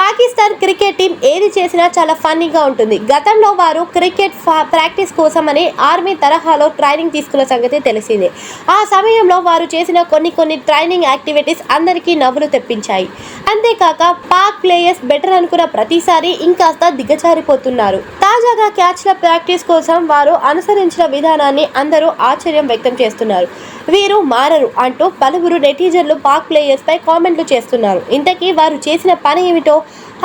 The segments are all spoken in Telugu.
పాకిస్తాన్ క్రికెట్ టీం ఏది చేసినా చాలా ఫన్నీగా ఉంటుంది. గతంలో వారు క్రికెట్ ప్రాక్టీస్ కోసమని ఆర్మీ తరహాలో ట్రైనింగ్ తీసుకున్న సంగతి తెలిసిందే. ఆ సమయంలో వారు చేసిన కొన్ని ట్రైనింగ్ యాక్టివిటీస్ అందరికీ నవ్వులు తెప్పించాయి. అంతేకాక పాక్ ప్లేయర్స్ బెటర్ అనుకున్న ప్రతిసారి ఇంకాస్త దిగజారిపోతున్నారు. తాజాగా క్యాచ్ల ప్రాక్టీస్ కోసం వారు అనుసరించిన విధానాన్ని అందరూ ఆశ్చర్యం వ్యక్తం చేస్తున్నారు. వీరు మారరు అంటూ పలువురు నెటిజన్లు పాక్ ప్లేయర్స్ పై కామెంట్లు చేస్తున్నారు. ఇంతకీ వారు చేసిన పని ఏమిటో,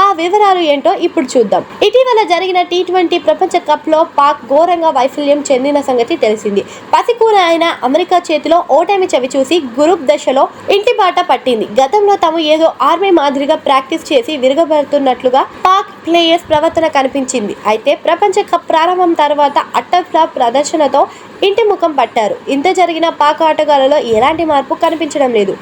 ఆ వివరాలు ఏంటో ఇప్పుడు చూద్దాం. ఇటీవల జరిగిన T20 ప్రపంచ కప్ లో పాక్ ఘోరంగా వైఫల్యం చెందిన సంగతి తెలిసింది. పసికూర అయిన అమెరికా చేతిలో ఓటమి చవిచూసి గ్రూప్ దశలో ఇంటిబాట పట్టింది. గతంలో తాము ఏదో ఆర్మీ మాదిరిగా ప్రాక్టీస్ చేసి విరగబడుతున్నట్లుగా పాక్ ప్లేయర్స్ ప్రవర్తన కనిపించింది. అయితే ప్రపంచ కప్ ప్రారంభం తర్వాత అట్టర్ ఫ్లాప్ ప్రదర్శనతో ఇంటి ముఖం పట్టారు. ఇంత జరిగిన పాక్ ఆటగాళ్లలో ఎలాంటి మార్పు కనిపించడం లేదు.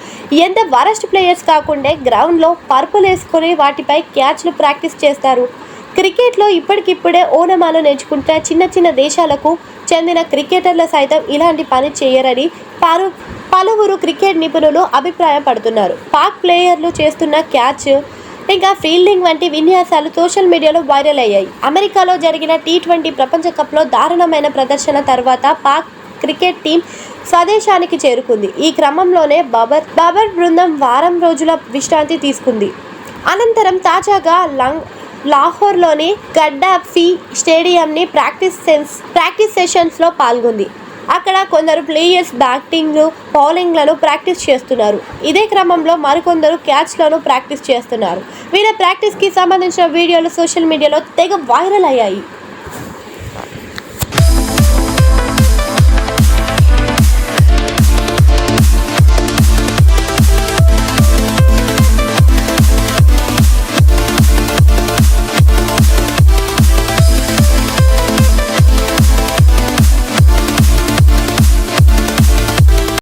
ఎంత వరస్ట్ ప్లేయర్స్ కాకుండా గ్రౌండ్లో పర్పుల్ వేసుకొని వాటిపై క్యాచ్లు ప్రాక్టీస్ చేస్తారు. క్రికెట్లో ఇప్పటికిప్పుడే ఓనమాలు నేర్చుకుంటే చిన్న దేశాలకు చెందిన క్రికెటర్లు సైతం ఇలాంటి పని చేయరని పలువురు క్రికెట్ నిపుణులు అభిప్రాయపడుతున్నారు. పాక్ ప్లేయర్లు చేస్తున్న క్యాచ్ ఇంకా ఫీల్డింగ్ వంటి విన్యాసాలు సోషల్ మీడియాలో వైరల్ అయ్యాయి. అమెరికాలో జరిగిన T20 ప్రపంచ కప్లో దారుణమైన ప్రదర్శన తర్వాత పాక్ క్రికెట్ టీం స్వదేశానికి చేరుకుంది. ఈ క్రమంలోనే బాబర్ బృందం వారం రోజుల విశ్రాంతి తీసుకుంది. అనంతరం తాజాగా లాహోర్లోని గడ్డాఫీ స్టేడియంని ప్రాక్టీస్ సెషన్స్లో పాల్గొంది. అక్కడ కొందరు ప్లేయర్స్ బ్యాటింగ్, బౌలింగ్లను ప్రాక్టీస్ చేస్తున్నారు. ఇదే క్రమంలో మరికొందరు క్యాచ్లను ప్రాక్టీస్ చేస్తున్నారు. వీళ్ళ ప్రాక్టీస్కి సంబంధించిన వీడియోలు సోషల్ మీడియాలో తెగ వైరల్ అయ్యాయి.